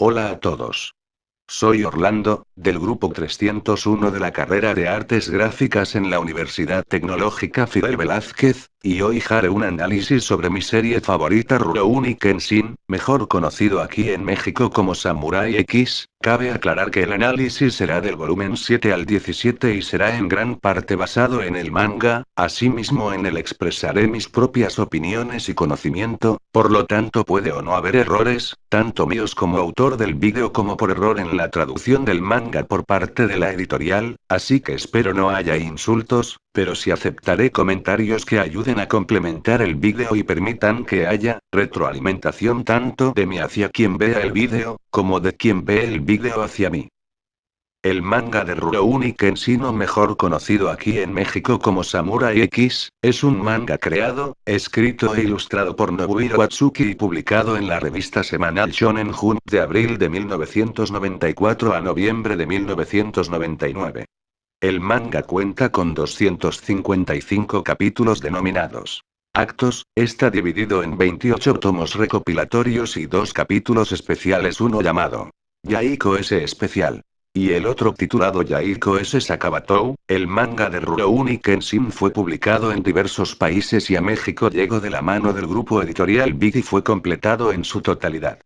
Hola a todos. Soy Orlando, del grupo 301 de la carrera de Artes Gráficas en la Universidad Tecnológica Fidel Velázquez, y hoy haré un análisis sobre mi serie favorita Rurouni Kenshin, mejor conocido aquí en México como Samurai X. Cabe aclarar que el análisis será del volumen 7 al 17 y será en gran parte basado en el manga, asimismo en él expresaré mis propias opiniones y conocimiento, por lo tanto puede o no haber errores, tanto míos como autor del vídeo como por error en la traducción del manga por parte de la editorial, así que espero no haya insultos, pero sí aceptaré comentarios que ayuden a complementar el vídeo y permitan que haya retroalimentación tanto de mí hacia quien vea el vídeo, como de quien ve el vídeo hacia mí. El manga de Rurouni Kenshin, o mejor conocido aquí en México como Samurai X, es un manga creado, escrito e ilustrado por Nobuhiro Atsuki y publicado en la revista semanal Shonen Jump de abril de 1994 a noviembre de 1999. El manga cuenta con 255 capítulos denominados actos, está dividido en 28 tomos recopilatorios y 2 capítulos especiales, uno llamado Yaiko S especial y el otro titulado Yaiko S Sakabatou. El manga de Rurouni Kenshin fue publicado en diversos países y a México llegó de la mano del grupo editorial Big y fue completado en su totalidad.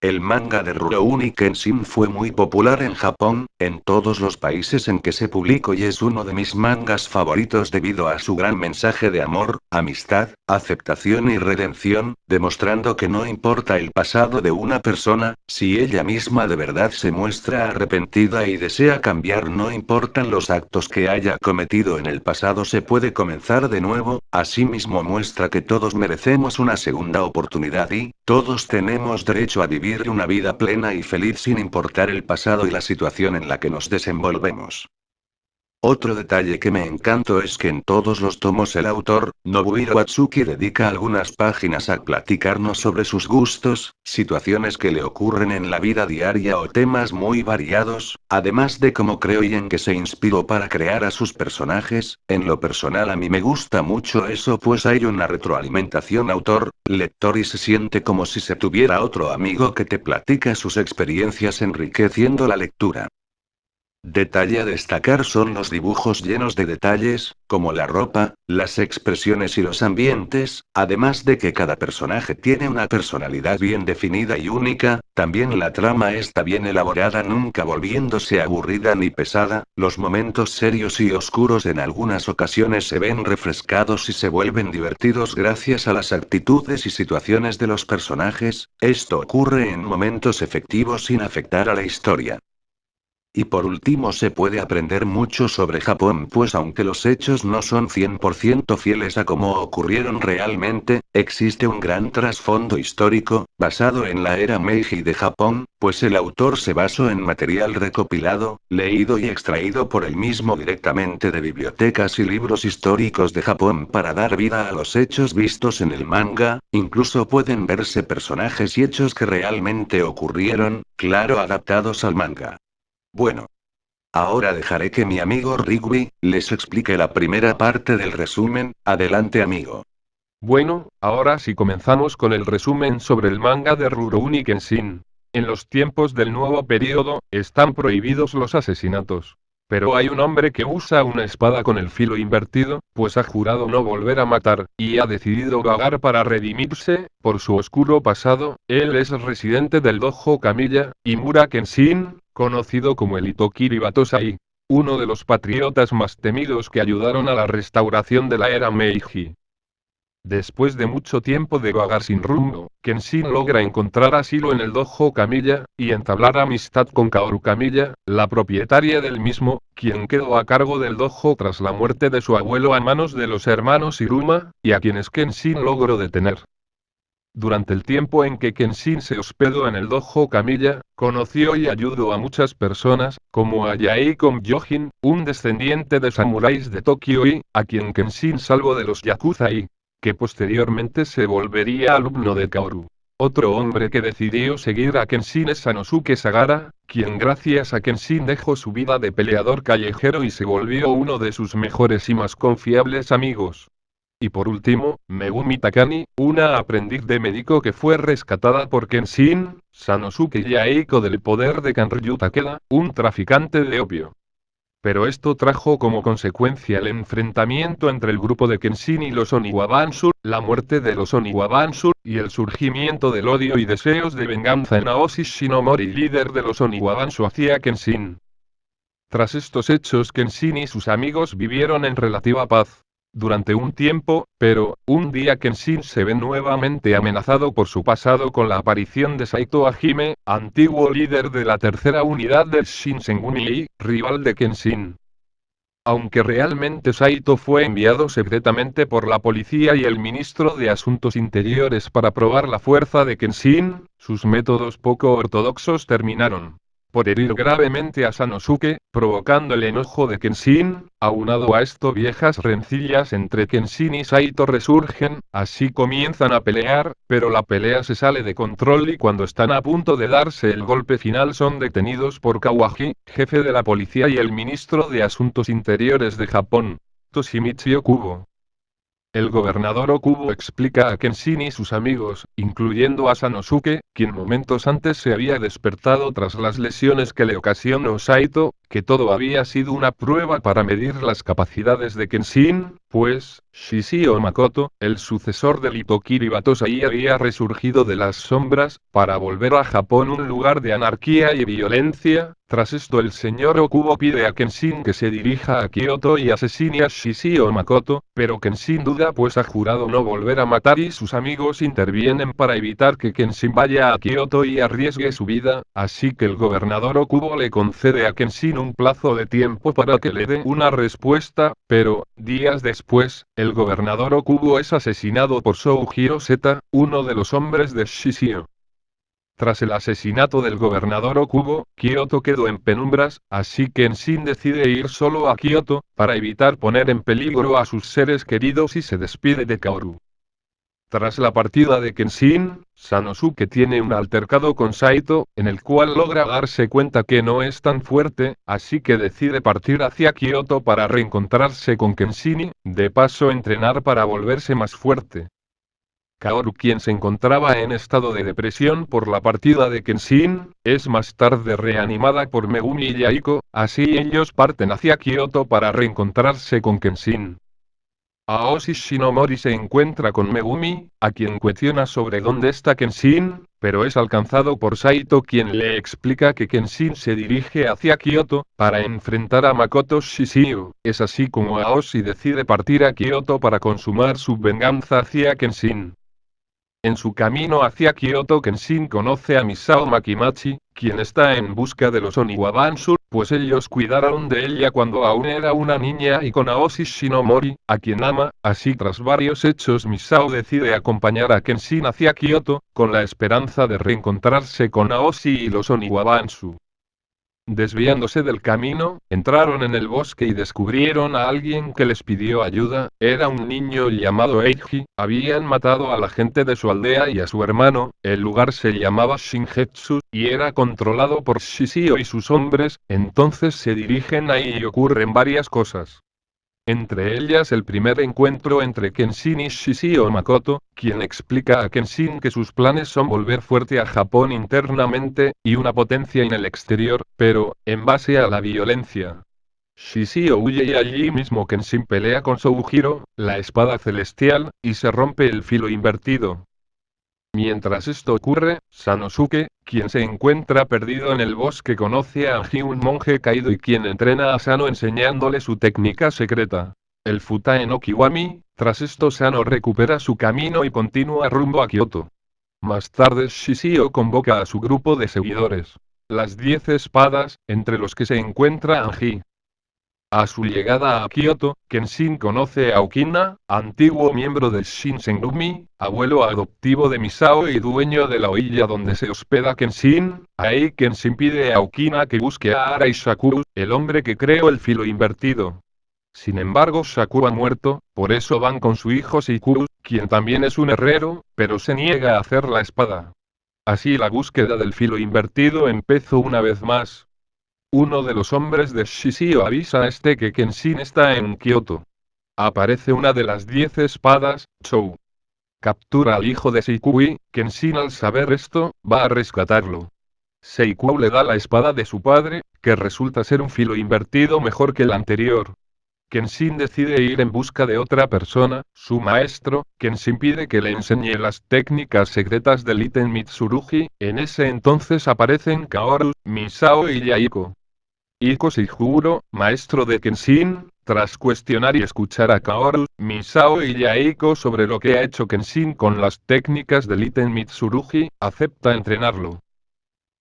El manga de Rurouni Kenshin fue muy popular en Japón, en todos los países en que se publicó, y es uno de mis mangas favoritos debido a su gran mensaje de amor, amistad, aceptación y redención, demostrando que no importa el pasado de una persona, si ella misma de verdad se muestra arrepentida y desea cambiar, no importan los actos que haya cometido en el pasado, se puede comenzar de nuevo. Asimismo muestra que todos merecemos una segunda oportunidad y, todos tenemos derecho a vivir una vida plena y feliz sin importar el pasado y la situación en la que nos desenvolvemos. Otro detalle que me encantó es que en todos los tomos el autor, Nobuhiro Atsuki, dedica algunas páginas a platicarnos sobre sus gustos, situaciones que le ocurren en la vida diaria o temas muy variados, además de cómo creó y en qué se inspiró para crear a sus personajes. En lo personal a mí me gusta mucho eso, pues hay una retroalimentación autor-lector y se siente como si se tuviera otro amigo que te platica sus experiencias, enriqueciendo la lectura. Detalle a destacar son los dibujos llenos de detalles, como la ropa, las expresiones y los ambientes, además de que cada personaje tiene una personalidad bien definida y única. También la trama está bien elaborada, nunca volviéndose aburrida ni pesada. Los momentos serios y oscuros en algunas ocasiones se ven refrescados y se vuelven divertidos gracias a las actitudes y situaciones de los personajes. Esto ocurre en momentos efectivos sin afectar a la historia. Y por último, se puede aprender mucho sobre Japón, pues aunque los hechos no son 100% fieles a cómo ocurrieron realmente, existe un gran trasfondo histórico, basado en la era Meiji de Japón, pues el autor se basó en material recopilado, leído y extraído por él mismo directamente de bibliotecas y libros históricos de Japón para dar vida a los hechos vistos en el manga. Incluso pueden verse personajes y hechos que realmente ocurrieron, claro, adaptados al manga. Bueno. Ahora dejaré que mi amigo Rigby les explique la primera parte del resumen. Adelante, amigo. Bueno, ahora sí comenzamos con el resumen sobre el manga de Rurouni Kenshin. En los tiempos del nuevo período, están prohibidos los asesinatos. Pero hay un hombre que usa una espada con el filo invertido, pues ha jurado no volver a matar, y ha decidido vagar para redimirse por su oscuro pasado. Él es residente del dojo Kamiya, Imura Kenshin, conocido como el Itokiri Batosai, uno de los patriotas más temidos que ayudaron a la restauración de la era Meiji. Después de mucho tiempo de vagar sin rumbo, Kenshin logra encontrar asilo en el dojo Kamiya, y entablar amistad con Kaoru Kamiya, la propietaria del mismo, quien quedó a cargo del dojo tras la muerte de su abuelo a manos de los hermanos Iruma, y a quienes Kenshin logró detener. Durante el tiempo en que Kenshin se hospedó en el dojo Kamiya, conoció y ayudó a muchas personas, como a Yaiko Myojin, un descendiente de samuráis de Tokio y, a quien Kenshin salvó de los Yakuza y, que posteriormente se volvería alumno de Kaoru. Otro hombre que decidió seguir a Kenshin es Sanosuke Sagara, quien gracias a Kenshin dejó su vida de peleador callejero y se volvió uno de sus mejores y más confiables amigos. Y por último, Megumi Takani, una aprendiz de médico que fue rescatada por Kenshin, Sanosuke y Aiko del poder de Kanryu Takeda, un traficante de opio. Pero esto trajo como consecuencia el enfrentamiento entre el grupo de Kenshin y los Oniwabanshu, la muerte de los Oniwabanshu, y el surgimiento del odio y deseos de venganza en Aoshi Shinomori, líder de los Oniwabanshu hacia Kenshin. Tras estos hechos, Kenshin y sus amigos vivieron en relativa paz durante un tiempo, pero, un día Kenshin se ve nuevamente amenazado por su pasado con la aparición de Saito Hajime, antiguo líder de la tercera unidad del Shinsengumi, rival de Kenshin. Aunque realmente Saito fue enviado secretamente por la policía y el ministro de Asuntos Interiores para probar la fuerza de Kenshin, sus métodos poco ortodoxos terminaron por herir gravemente a Sanosuke, provocando el enojo de Kenshin. Aunado a esto, viejas rencillas entre Kenshin y Saito resurgen, así comienzan a pelear, pero la pelea se sale de control y cuando están a punto de darse el golpe final son detenidos por Kawaki, jefe de la policía y el ministro de Asuntos Interiores de Japón, Toshimitsu Okubo. El gobernador Okubo explica a Kenshin y sus amigos, incluyendo a Sanosuke, quien momentos antes se había despertado tras las lesiones que le ocasionó Saito, que todo había sido una prueba para medir las capacidades de Kenshin, pues, Shishio Makoto, el sucesor del Itokiri Batosai, había resurgido de las sombras, para volver a Japón un lugar de anarquía y violencia. Tras esto el señor Okubo pide a Kenshin que se dirija a Kyoto y asesine a Shishio Makoto, pero Kenshin duda pues ha jurado no volver a matar y sus amigos intervienen para evitar que Kenshin vaya a Kyoto y arriesgue su vida, así que el gobernador Okubo le concede a Kenshin un plazo de tiempo para que le dé una respuesta, pero, días después, el gobernador Okubo es asesinado por Soujiro Seta, uno de los hombres de Shishio. Tras el asesinato del gobernador Okubo, Kyoto quedó en penumbras, así que Kenshin decide ir solo a Kyoto, para evitar poner en peligro a sus seres queridos y se despide de Kaoru. Tras la partida de Kenshin, Sanosuke tiene un altercado con Saito, en el cual logra darse cuenta que no es tan fuerte, así que decide partir hacia Kyoto para reencontrarse con Kenshin y, de paso, entrenar para volverse más fuerte. Kaoru, quien se encontraba en estado de depresión por la partida de Kenshin, es más tarde reanimada por Megumi y Aiko, así ellos parten hacia Kyoto para reencontrarse con Kenshin. Aoshi Shinomori se encuentra con Megumi, a quien cuestiona sobre dónde está Kenshin, pero es alcanzado por Saito, quien le explica que Kenshin se dirige hacia Kyoto, para enfrentar a Makoto Shishio. Es así como Aoshi decide partir a Kyoto para consumar su venganza hacia Kenshin. En su camino hacia Kyoto, Kenshin conoce a Misao Makimachi, quien está en busca de los Oniwabanshu, pues ellos cuidaron de ella cuando aún era una niña, y con Aoshi Shinomori, a quien ama, así tras varios hechos Misao decide acompañar a Kenshin hacia Kyoto, con la esperanza de reencontrarse con Aoshi y los Oniwabanshu. Desviándose del camino, entraron en el bosque y descubrieron a alguien que les pidió ayuda. Era un niño llamado Eiji. Habían matado a la gente de su aldea y a su hermano. El lugar se llamaba Shingetsu, y era controlado por Shishio y sus hombres. Entonces se dirigen ahí y ocurren varias cosas. Entre ellas el primer encuentro entre Kenshin y Shishio Makoto, quien explica a Kenshin que sus planes son volver fuerte a Japón internamente, y una potencia en el exterior, pero, en base a la violencia. Shishio huye y allí mismo Kenshin pelea con Soujiro, la espada celestial, y se rompe el filo invertido. Mientras esto ocurre, Sanosuke, quien se encuentra perdido en el bosque, conoce a Aji, un monje caído y quien entrena a Sano enseñándole su técnica secreta, el Futae no Kiwami. Tras esto Sano recupera su camino y continúa rumbo a Kyoto. Más tarde Shishio convoca a su grupo de seguidores, las 10 espadas, entre los que se encuentra Aji. A su llegada a Kyoto, Kenshin conoce a Okina, antiguo miembro del Shinsengumi, abuelo adoptivo de Misao y dueño de la orilla donde se hospeda Kenshin. Ahí Kenshin pide a Okina que busque a Ara y Sakura, el hombre que creó el filo invertido. Sin embargo, Sakura ha muerto, por eso van con su hijo Shikuru, quien también es un herrero, pero se niega a hacer la espada. Así la búsqueda del filo invertido empezó una vez más. Uno de los hombres de Shishio avisa a este que Kenshin está en Kyoto. Aparece una de las 10 espadas, Chou. Captura al hijo de Seikui, Kenshin al saber esto, va a rescatarlo. Seikui le da la espada de su padre, que resulta ser un filo invertido mejor que el anterior. Kenshin decide ir en busca de otra persona, su maestro, Kenshin pide que le enseñe las técnicas secretas del ítem Mitsurugi. En ese entonces aparecen Kaoru, Misao y Yaiko. Iko Shiguro, maestro de Kenshin, tras cuestionar y escuchar a Kaoru, Misao y Yaiko sobre lo que ha hecho Kenshin con las técnicas del ítem Mitsurugi, acepta entrenarlo.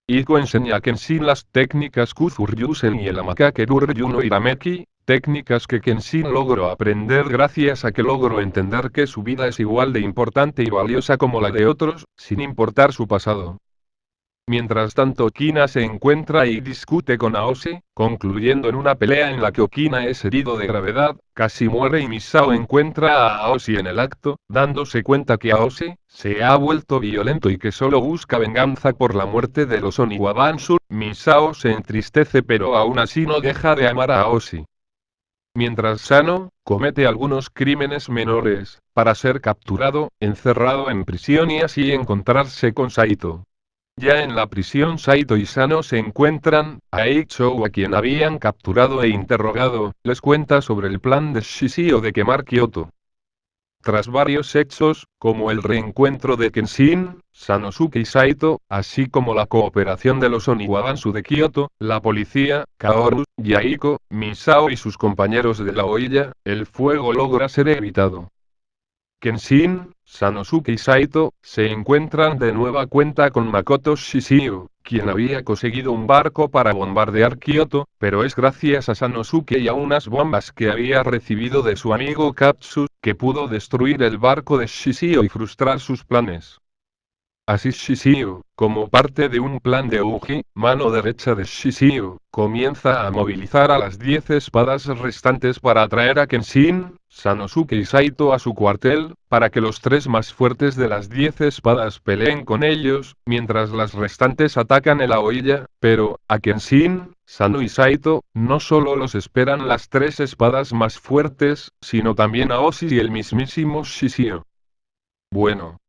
Iko enseña a Kenshin las técnicas Kuzuryusen y el Amakake Ruryu no Hirameki, técnicas que Kenshin logró aprender gracias a que logró entender que su vida es igual de importante y valiosa como la de otros, sin importar su pasado. Mientras tanto Okina se encuentra y discute con Aoshi, concluyendo en una pelea en la que Okina es herido de gravedad, casi muere y Misao encuentra a Aoshi en el acto, dándose cuenta que Aoshi se ha vuelto violento y que solo busca venganza por la muerte de los Oniwa Bansur. Misao se entristece pero aún así no deja de amar a Aoshi. Mientras Sano comete algunos crímenes menores, para ser capturado, encerrado en prisión y así encontrarse con Saito. Ya en la prisión Saito y Sano se encuentran, a Eichou a quien habían capturado e interrogado, les cuenta sobre el plan de Shishio de quemar Kyoto. Tras varios hechos, como el reencuentro de Kenshin, Sanosuke y Saito, así como la cooperación de los Oniwa Bansu de Kyoto, la policía, Kaoru, Yaiko, Misao y sus compañeros de la Oilla, el fuego logra ser evitado. Kenshin, Sanosuke y Saito, se encuentran de nueva cuenta con Makoto Shishio, quien había conseguido un barco para bombardear Kyoto, pero es gracias a Sanosuke y a unas bombas que había recibido de su amigo Katsu, que pudo destruir el barco de Shishio y frustrar sus planes. Así Shishio, como parte de un plan de Uji, mano derecha de Shishio, comienza a movilizar a las 10 espadas restantes para atraer a Kenshin, Sanosuke y Saito a su cuartel, para que los tres más fuertes de las 10 espadas peleen con ellos, mientras las restantes atacan el Aoilla, pero, a Kenshin, Sano y Saito, no solo los esperan las 3 espadas más fuertes, sino también a Oshi y el mismísimo Shishio. Bueno.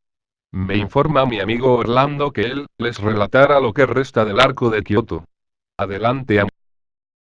Me informa mi amigo Orlando que él les relatará lo que resta del arco de Kyoto. Adelante,